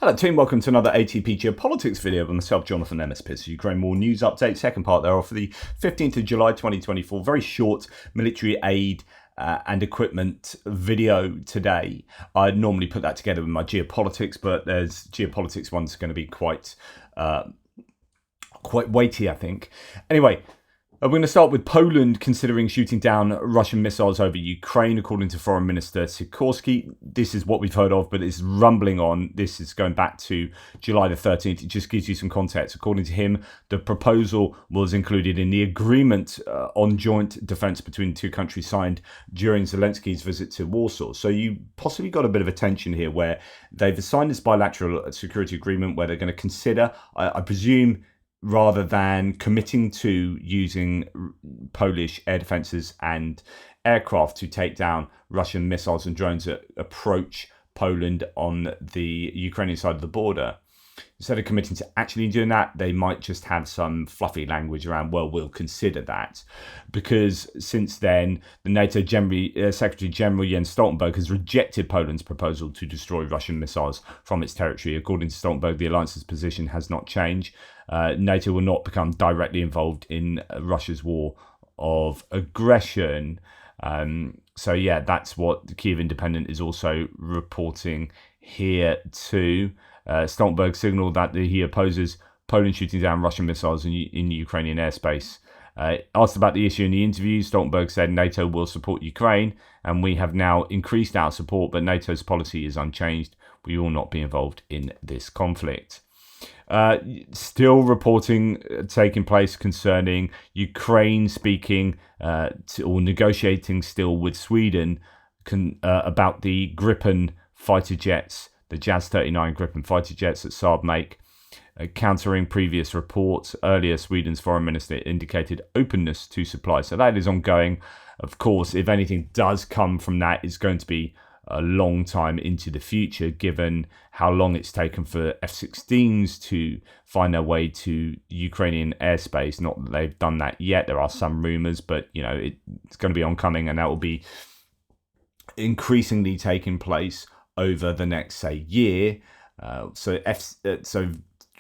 Hello team, welcome to another ATP Geopolitics video with myself, Jonathan MSP. Ukraine War News Update, second part there for the 15th of July 2024. Very short military aid and equipment video today. I'd normally put that together with my Geopolitics, but there's Geopolitics one's going to be quite weighty, I think. Anyway, we're going to start with Poland considering shooting down Russian missiles over Ukraine, according to Foreign Minister Sikorski. This is what we've heard of, but it's rumbling on. This is going back to July the 13th. It just gives you some context. According to him, the proposal was included in the agreement on joint defence between the two countries signed during Zelensky's visit to Warsaw. So you possibly got a bit of a tension here where they've signed this bilateral security agreement where they're going to consider, I presume, rather than committing to using Polish air defences and aircraft to take down Russian missiles and drones that approach Poland on the Ukrainian side of the border. Instead of committing to actually doing that, they might just have some fluffy language around, well, we'll consider that. Because since then, the NATO Secretary General Jens Stoltenberg has rejected Poland's proposal to destroy Russian missiles from its territory. According to Stoltenberg, the alliance's position has not changed. NATO will not become directly involved in Russia's war of aggression. So yeah, that's what the Kyiv Independent is also reporting here too. Stoltenberg signalled that he opposes Poland shooting down Russian missiles in Ukrainian airspace. Asked about the issue in the interview, Stoltenberg said NATO will support Ukraine and we have now increased our support, but NATO's policy is unchanged. We will not be involved in this conflict. Still reporting taking place concerning Ukraine speaking or negotiating still with Sweden about the Gripen fighter jets, the Jazz 39 Gripen fighter jets that Saab make. Countering previous reports, earlier Sweden's foreign minister indicated openness to supply. So that is ongoing. Of course, if anything does come from that, it's going to be a long time into the future, given how long it's taken for F-16s to find their way to Ukrainian airspace. Not that they've done that yet. There are some rumours, but you know it's going to be oncoming, and that will be increasingly taking place over the next, say, year. So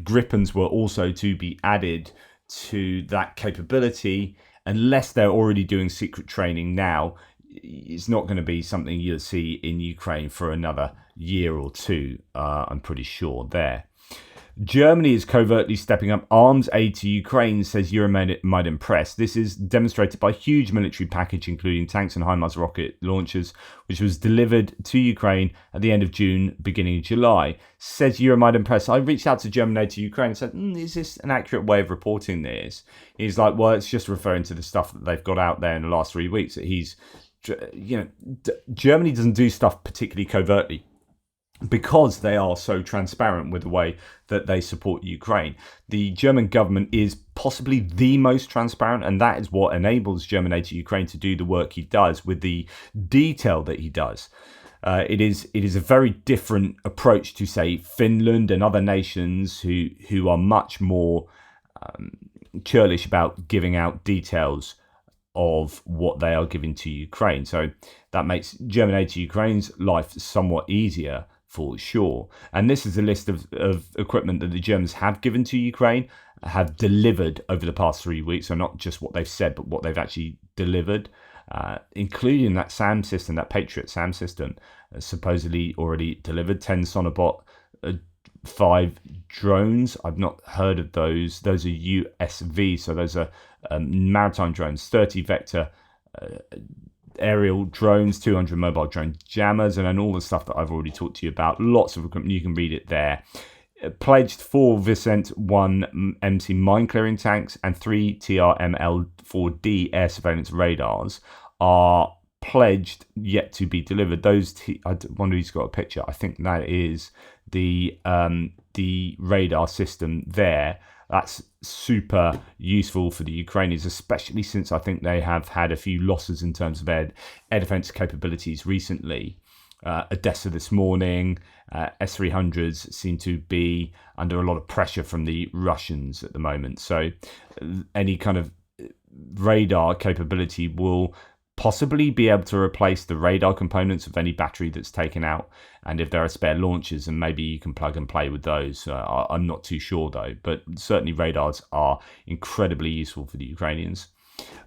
Gripens were also to be added to that capability. Unless they're already doing secret training now, it's not going to be something you'll see in Ukraine for another year or two, I'm pretty sure there. Germany is covertly stepping up arms aid to Ukraine, says Euromaidan Press. This is demonstrated by a huge military package, including tanks and HIMARS rocket launchers, which was delivered to Ukraine at the end of June, beginning of July. Says Euromaidan Press, I reached out to German aid to Ukraine and said, is this an accurate way of reporting this? He's like, well, it's just referring to the stuff that they've got out there in the last 3 weeks. That Germany doesn't do stuff particularly covertly, because they are so transparent with the way that they support Ukraine. The German government is possibly the most transparent, and that is what enables German aid to Ukraine to do the work he does with the detail that he does. It is a very different approach to, say, Finland and other nations who are much more churlish about giving out details of what they are giving to Ukraine. So that makes German aid to Ukraine's life somewhat easier, for sure. And this is a list of equipment that the Germans have given to Ukraine, have delivered over the past 3 weeks. So not just what they've said, but what they've actually delivered, including that SAM system, that Patriot SAM system, supposedly already delivered 10 Sonobot 5 drones. I've not heard of those. Those are USV, so those are maritime drones, 30 vector aerial drones, 200 mobile drone jammers, and then all the stuff that I've already talked to you about. Lots of equipment, you can read it there. Pledged 4 Vicent 1 MC mine clearing tanks and 3 TRML-4D air surveillance radars are pledged, yet to be delivered. Those I wonder who's got a picture. I think that is the radar system there. That's super useful for the Ukrainians, especially since I think they have had a few losses in terms of air defense capabilities recently. Odessa this morning, S-300s seem to be under a lot of pressure from the Russians at the moment. So any kind of radar capability will possibly be able to replace the radar components of any battery that's taken out, and if there are spare launchers, and maybe you can plug and play with those. I'm not too sure though, but certainly radars are incredibly useful for the Ukrainians.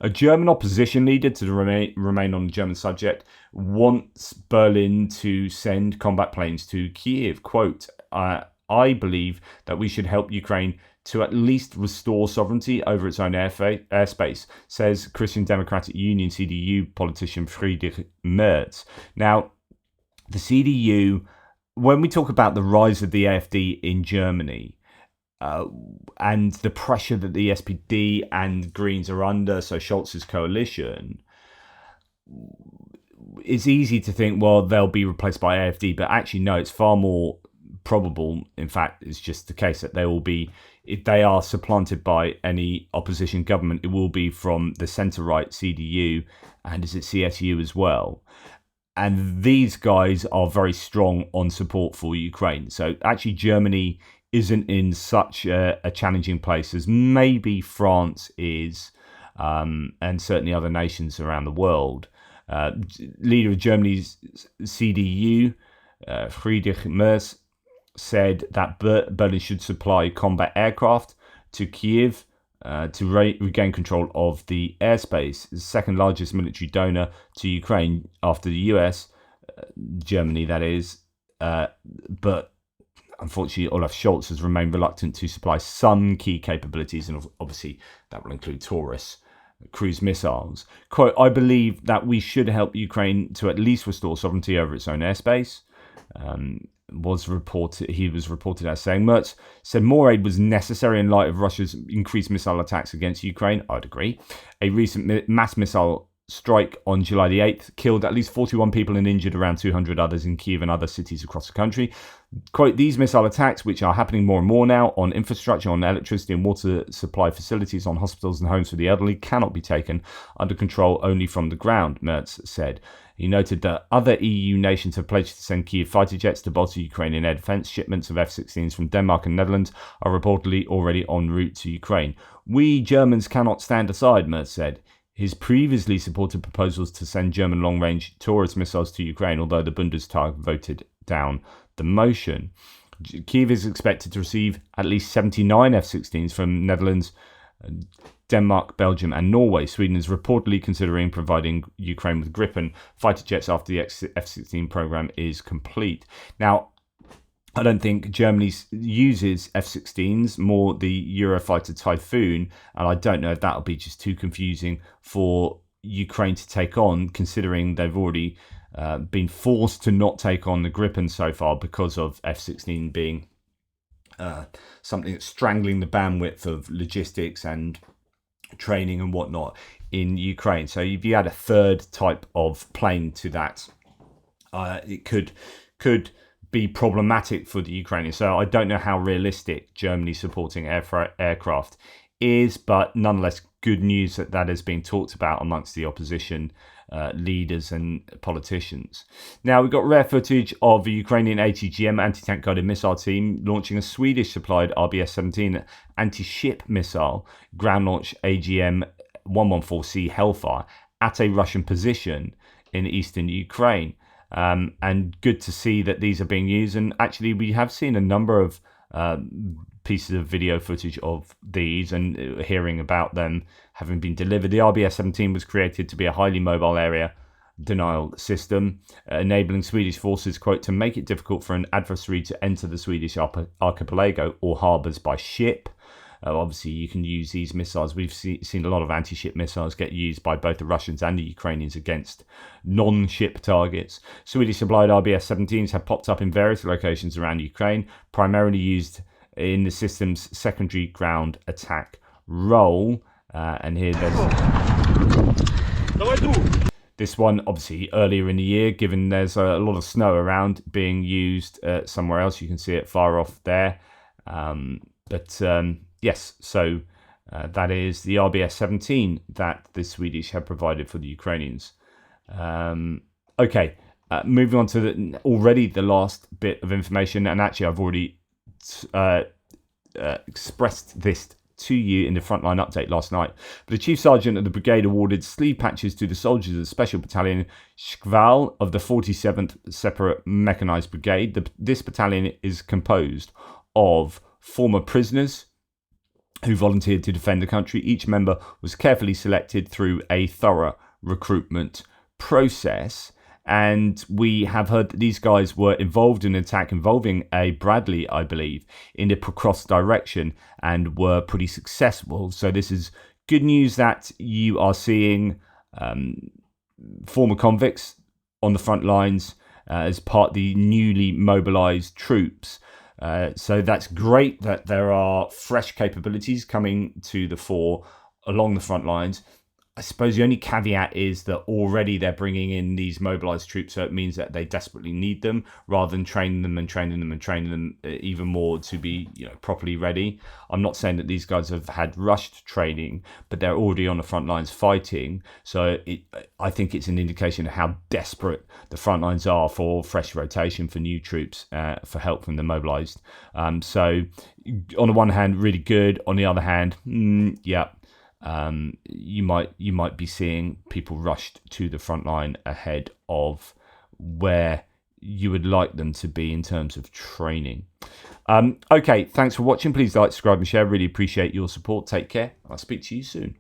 A German opposition leader, to remain on the German subject, wants Berlin to send combat planes to Kiev. Quote, I believe that we should help Ukraine to at least restore sovereignty over its own airspace, says Christian Democratic Union CDU politician Friedrich Merz. Now, the CDU, when we talk about the rise of the AfD in Germany, and the pressure that the SPD and Greens are under, so Scholz's coalition, it's easy to think, well, they'll be replaced by AfD, but actually, no, it's far more probable. In fact, it's just the case that they will be, if they are supplanted by any opposition government, it will be from the centre-right CDU, and is it CSU as well? And these guys are very strong on support for Ukraine. So actually, Germany isn't in such a challenging place as maybe France is, and certainly other nations around the world. Leader of Germany's CDU, Friedrich Merz, said that Berlin should supply combat aircraft to Kiev to regain control of the airspace. The second largest military donor to Ukraine after the US, Germany that is, but unfortunately, Olaf Scholz has remained reluctant to supply some key capabilities, and obviously that will include Taurus cruise missiles. Quote, I believe that we should help Ukraine to at least restore sovereignty over its own airspace. He was reported as saying. Merz said more aid was necessary in light of Russia's increased missile attacks against Ukraine. I'd agree. A recent mass missile strike on July the 8th killed at least 41 people and injured around 200 others in Kiev and other cities across the country. Quote, these missile attacks, which are happening more and more now on infrastructure, on electricity and water supply facilities, on hospitals and homes for the elderly, cannot be taken under control only from the ground, Merz said. He noted that other EU nations have pledged to send Kiev fighter jets to bolster Ukrainian air defense. Shipments of F-16s from Denmark and Netherlands are reportedly already en route to Ukraine. We Germans cannot stand aside, Merz said. His previously supported proposals to send German long-range Taurus missiles to Ukraine, although the Bundestag voted down the motion. Kiev is expected to receive at least 79 F-16s from Netherlands, Denmark, Belgium and Norway. Sweden is reportedly considering providing Ukraine with Gripen fighter jets after the F-16 program is complete. Now, I don't think Germany uses F-16s, more the Eurofighter Typhoon, and I don't know if that'll be just too confusing for Ukraine to take on, considering they've already been forced to not take on the Gripen so far because of F-16 being something that's strangling the bandwidth of logistics and training and whatnot in Ukraine. So if you add a third type of plane to that, it could be problematic for the Ukrainians. So I don't know how realistic Germany supporting aircraft is, but nonetheless, good news that has been talked about amongst the opposition leaders and politicians. Now, we've got rare footage of a Ukrainian ATGM anti-tank guided missile team launching a Swedish supplied RBS-17 anti-ship missile ground launch AGM-114C Hellfire at a Russian position in eastern Ukraine. And good to see that these are being used. And actually, we have seen a number of pieces of video footage of these and hearing about them having been delivered. The RBS-17 was created to be a highly mobile area denial system, enabling Swedish forces, quote, to make it difficult for an adversary to enter the Swedish archipelago or harbours by ship. Obviously, you can use these missiles. We've seen a lot of anti-ship missiles get used by both the Russians and the Ukrainians against non-ship targets. Swedish supplied RBS-17s have popped up in various locations around Ukraine, primarily used in the system's secondary ground attack role. And here this one, obviously, earlier in the year, given there's a lot of snow around, being used somewhere else. You can see it far off there. Yes, so that is the RBS-17 that the Swedish have provided for the Ukrainians. Okay, moving on to already the last bit of information, and actually I've already expressed this to you in the frontline update last night. But the Chief Sergeant of the brigade awarded sleeve patches to the soldiers of the Special Battalion Shkval of the 47th Separate Mechanized Brigade. This battalion is composed of former prisoners who volunteered to defend the country. Each member was carefully selected through a thorough recruitment process. And we have heard that these guys were involved in an attack involving a Bradley, I believe, in the Procross direction and were pretty successful. So this is good news that you are seeing former convicts on the front lines as part of the newly mobilized troops. So that's great that there are fresh capabilities coming to the fore along the front lines. I suppose the only caveat is that already they're bringing in these mobilized troops, so it means that they desperately need them rather than training them even more to be properly ready. I'm not saying that these guys have had rushed training, but they're already on the front lines fighting. So I think it's an indication of how desperate the front lines are for fresh rotation, for new troops, for help from the mobilized. So on the one hand, really good. On the other hand, you might be seeing people rushed to the front line ahead of where you would like them to be in terms of training. Okay, thanks for watching. Please like, subscribe and share. Really appreciate your support. Take care. I'll speak to you soon.